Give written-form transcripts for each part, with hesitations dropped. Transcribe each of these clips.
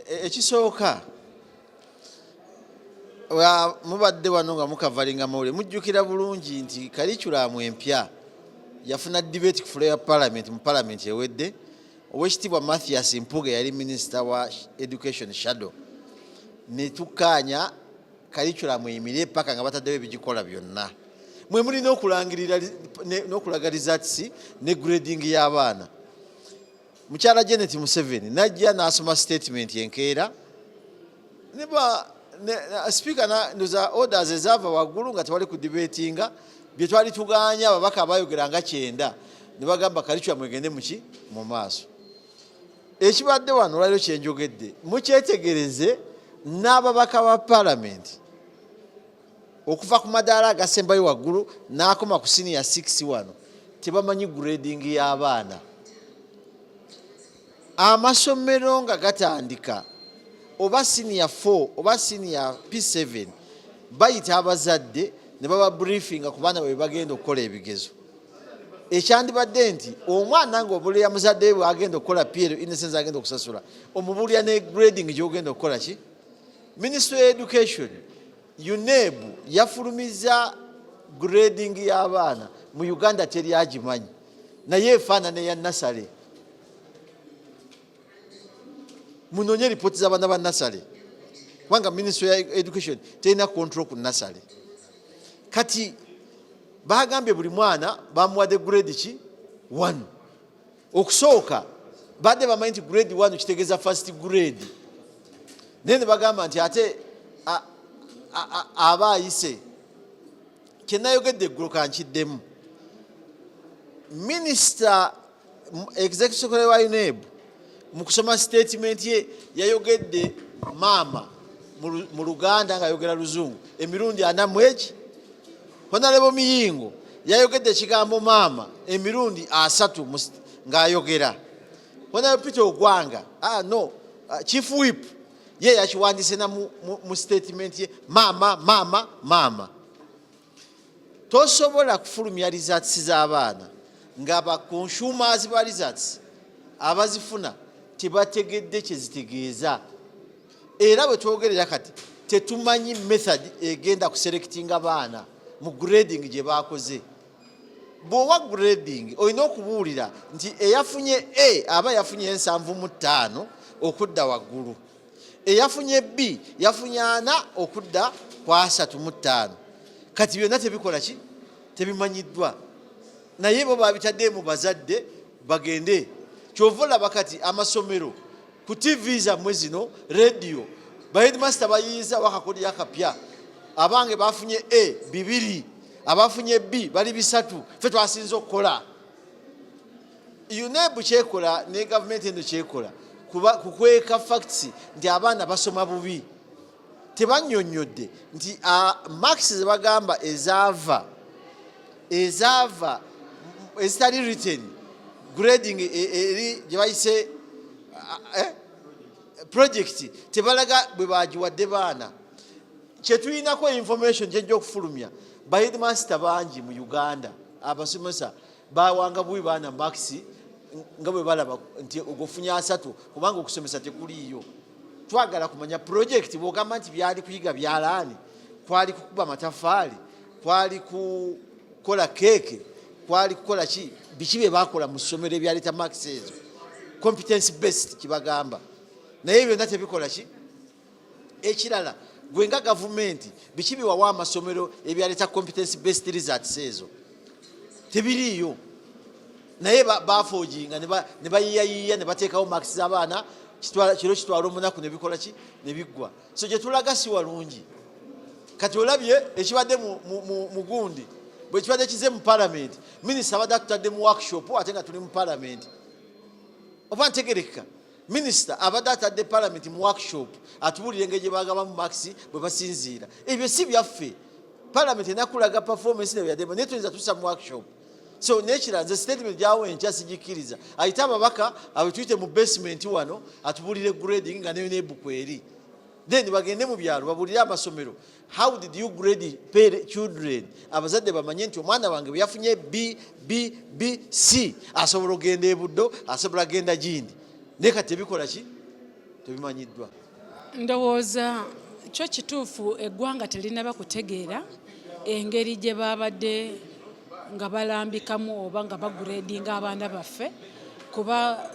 ekisooka mubadde wano nga mukavalinga mawulire mujjukira bulungi nti kalikulamu empya yafuna debate ku floor ya parliament mu parliament ewedde Oweekitiibwa Mathias Mpuuga yali minister wa education shadow ne tukkaanya kalikulamu emire paka nga bataddewo ebigikola byonna mwe mulina okulangirira n'okulaga results ne grading y'abaana. Mukyala Janet Museveni najja n'asoma statement enkeera speaker ndoza orders ezaava waggulu nga tewali ku debatinga bye twali tugaanya ababaka abayogeranga 9 ne bagamba kaliculamu egende muki mu maaso. Ekibadde wano olwaliro kyenjogedde mukyetegereze n'ababaka ba parliament okuva ku madaala agasembayo waggulu n'akoma ku senior 6 wano tebamanyi grading y'abaana. Amasomero nga gatandika oba senior 4 oba senior P7 bayita abazadde ne baba briefinga ku baana bwe bagenda okukola ebigezo. Ekyandibadde nti omwana ng'obuulira muzadde we agenda okukola PL innocence agenda okusasula omubuulira ne grading gy'ogenda okukola ki. Ministry of Education UNEB yafulumiza grading y'abaana mu Uganda teri agimanyi naye efaanana eya nasale. Munonye ripoti z'abaana ba nasale kubanga Ministry of Education terina control ku nasale. Kati bagambye buli mwana bamuwadde grade ki 1 okusooka badde bamanyi nti grade 1 kitegeeza first grade naye ne bagamba nti ate aba ayise kyenayogedde eggulo kankiddemu. Minister executive secretary wa UNEB mu kusoma statement ye yayogedde maama mu Luganda ng'ayogera Luzungu emirundi 4 Honorable Miyingo yayogedde ekigambo maama emirundi 3 ng'ayogera. Honorable Peter Ogwanga Chief Whip ye yakiwandiise na mu statement ye maama. Tosobola kufulumya results z'abaana ng'aba consumers ba results abazifuna tebategedde kye zitegeeza. Era bwe twogerera kati tetumanyi method egenda kuselectinga abaana mu grading gye baakoze. Bw'owa grading olina okubuulira nti eyafunye A aba yafunye 75 okudda waggulu, eyafunye B yafunye 4 okudda kwa 35. Kati byonna tebikola ki tebimanyiddwa naye bo babitadde mu bazadde bagende. Kyova olaba kati amasomero ku TV zammwe zino radio baheadmaster bayiiza wakakolera akapya abange bafunye A 2 abafunye B bali 3 ffe twasinza okukola. UNEB kyekola ne government eno kyekola kukweka facts nti abaana basoma bubi. Tebannyonnyodde nti marks ze bagamba ezaava ezitali written grading eri gye bayise project tebalaga bwe bagiwadde baana. Kyetulinako information gyenja okufulumya baheadmaster bangi mu Uganda abasomesa bawanga bubi baana marks nga bwe balaba nti ogofunya 3 kubanga okusomesa tekuliiyo. Twagala kumanya project bwogamba nti byali kuyiga byalaani kwali kukuba mataffaali kwali kukola keeke kwali kukola ki biki bye bakola mu ssomero ebyaleeta marks ezo competence based kibagamba naye byonna tebikola ki. Ekirala gwe nga gavumenti biki biwawa amasomero ebyaleeta competence based results ezo tebiriiyo naye bafooginga ne bayiyayiya ne bateekawo marks z'abaana kiro kitwala omunaku ne bikola ki ne biggwa. So gye tulaga si walungi. Kati olabye ekibadde mu gundi bwe kibadde kize mu parliament minisita abadde atutadde mu workshop ate nga tuli mu parliament oba ntegereka. Minisita abadde atadde parliament mu workshop atubuulira engeri gye bagabamu marks bwe basinziira. Ebyo si byaffe. Parliament enakulaga performance ne byadde naye tuyinza tussa mu workshop. So nekira nze statement gyawo enkya sigikkiriza ayite ababaka abetuyite mu basement wano atubuulire grading nga neyo nebuku eri then bagende mu byalo babuulire amasomero how did you grade children abazadde bamanye nti omwana wange bwe yafunye B C asobola ogenda ebuddo asobola genda gindi naye kati tebikola ki tebimanyiddwa. Ndowooza kyo kituufu eggwanga telinaba kutegeera engeri gye baabadde nga balambikamu oba nga bagureedinga abaana baffe, kuba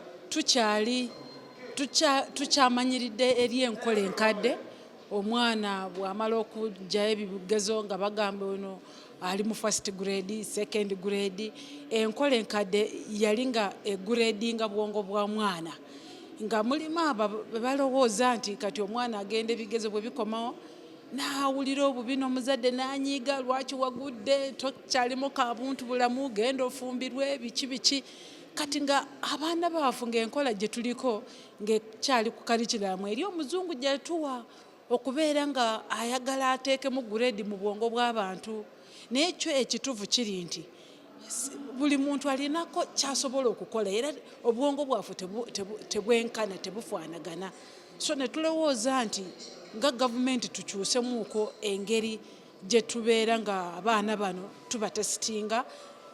tukyamanyiridde eri enkola enkadde. Omwana bw'amala okugyayo ebigezo nga bagamba ono ali mu first grade, second grade, enkola enkadde yali nga egureedinga bwongo bwa mwana, nga mulimu abo balowooza nti kati omwana agenda ebigezo bwe bikomawo n'awulira obubi n'omuzadde n'anyiiga, lwaki wagudde, tokyalimu ka buntu bulamu, genda ofumbirwe biki. Kati nga abaana baafu ng'enkola gye tuliko ng'ekyali ku kalikiramu eri omuzungu gye tuwa okubeera nga ayagala ateekemu gureedi mu bwongo bw'abantu. Naye kyo ekituufu kiri nti buli muntu alinako kyasobola okukola era obwongo bwaffe tebwenkana, tebufaanagana. So ne tulowooza nti nga gavumenti tukyusemuuko engeri gye tubeera nga abaana bano tubatesitinga,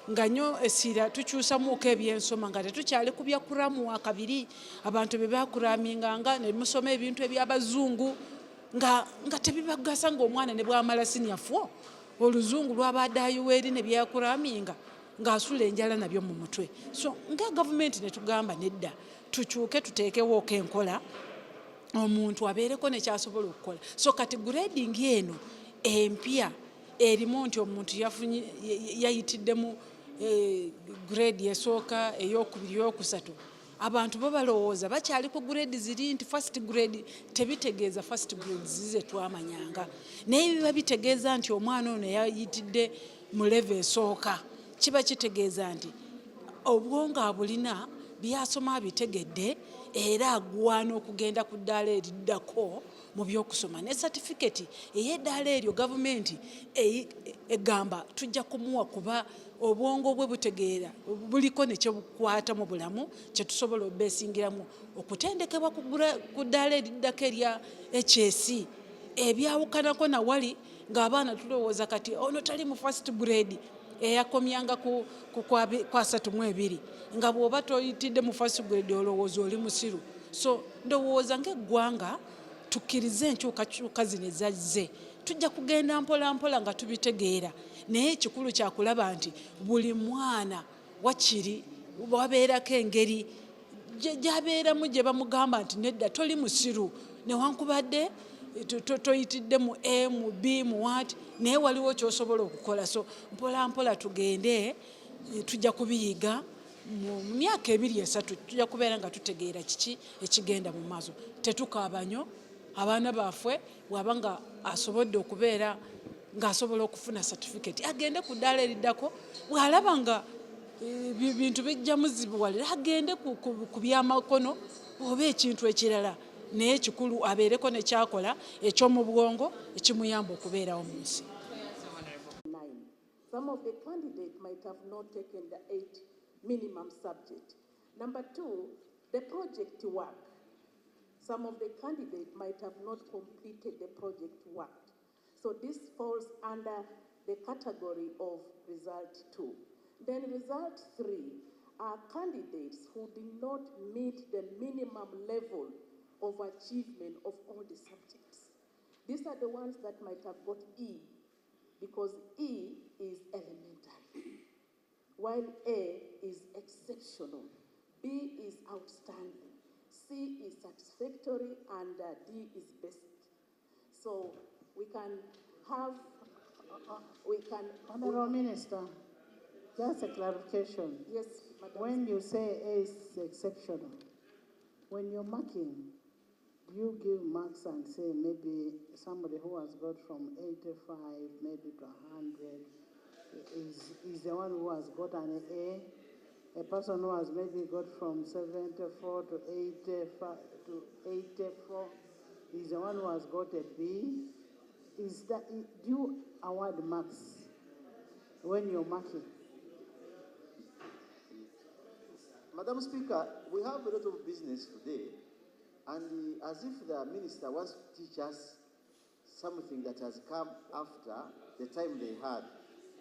nga nnyo essira tukyusamuuko ebyensoma nga tetukyali ku bya kuramu wakabiri abantu bye bakuraminganga ne musoma ebintu eby'abazungu nga tebibagasa, ng'omwana ne bw'amala Siniya 4 oluzungu lwabadde ayuweeri ne byakuraminga ng'asula enjala nabyo mu mutwe. So nga gavumenti ne tugamba nedda tukyuke tuteekewo enkola omuntu abeereko ne kyasobola okukola. So kati grading eno empya erimu nti omuntu yayitiddemu grade esooka, eyokubiri, eyokusatu, abantu bo balowooza bakyali ku grade ziri nti first grade. Tebitegeeza first grade zize twamanyanga, naye biba bitegeeza nti omwana ono yayitidde mu level esooka. Kiba kitegeeza nti obwongo abulina, byasoma abitegedde era agwana okugenda ku ddaala eriddako mu byokusoma. Ne certificate ey'eddaala eryo gavumenti egamba tujja kumuwa kuba obwongo bwe butegeera buliko ne kyebukwata mu bulamu kye tusobola obbeesingiramu okutendekebwa ku ddaala eriddako erya HS. Ebyawukanako na wali ng'abaana tulowooza kati ono tali mu first grade eyakomyanga ku 32 nga bw'oba toyitidde mu first grade olowooza oli musiru. So ndowooza ng'eggwanga tukkirize enkyukakyuka zino ezazze, tujja kugenda mpola mpola nga tubitegeera, naye ekikulu kyakulaba nti buli mwana wakiri wabeerako engeri gy'abeeramu gye bamugamba nti nedda toli musiru newankubadde toyitidde mu A mu B mu what, naye waliwo ky'osobola okukola. So mpola mpola tugende, tujja kubiyiga mu myaka 2-3 tujja kubeera nga tutegeera kiki ekigenda mu maaso. Tetukaabanyo abaana baffe bw'aba nga asobodde okubeera ng'asobola okufuna certificate agende ku ddaala eriddako, bw'alaba nga bintu bijja muzibuwalira agende ku byamakono oba ekintu ekirala, naye ekikulu abeereko ne kyakola eky'omu bwongo ekimuyamba okubeerawo mu nsi. Some of the candidates might have not taken the 8 minimum subject. Number 2, the project work. Some of the candidates might have not completed the project work. So this falls under the category of result 2. Then result 3 are candidates who did not meet the minimum level of achievement of all the subjects. These are the ones that might have got E, because E is elementary, while A is exceptional, B is outstanding, C is satisfactory, and D is best. So we can have, Honorable Minister, just a clarification. Yes, Madam. When you say A is exceptional, when you're marking, you give marks and say maybe somebody who has got from 85 maybe to 100 is the one who has got an A. A person who has maybe got from 74 to 85 to 84 is the one who has got a B. Is that, do you award marks when you're marking? Madam Speaker, we have a lot of business today, and as if the minister wants to teach us something that has come after the time they had.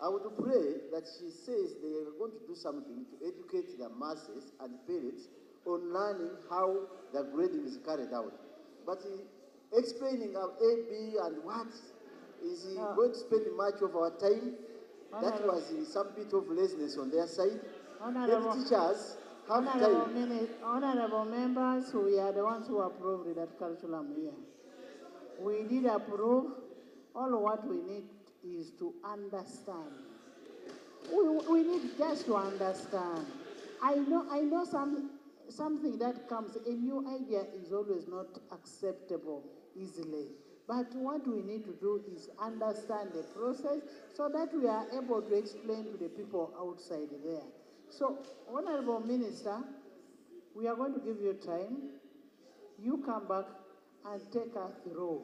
I would pray that she says they are going to do something to educate the masses and parents on learning how the grading is carried out. but explaining our A, B, and what is he going to spend much of our time? That was some bit of laziness on their side. Honorable, Head teachers have time. Honorable members, we are the ones who approved that curriculum here. We did approve. All what we need is to understand. We need just to understand. I know something that comes, a new idea is always not acceptable easily. But what we need to do is understand the process so that we are able to explain to the people outside there. So, Honorable Minister, we are going to give you time. You come back and take us through.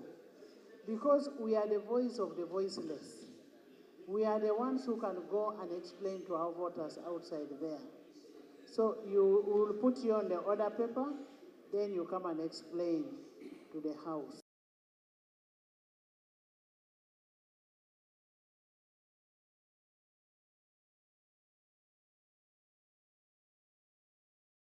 Because we are the voice of the voiceless. We are the ones who can go and explain to our voters outside there. So you will put you on the order paper, then you come and explain to the House.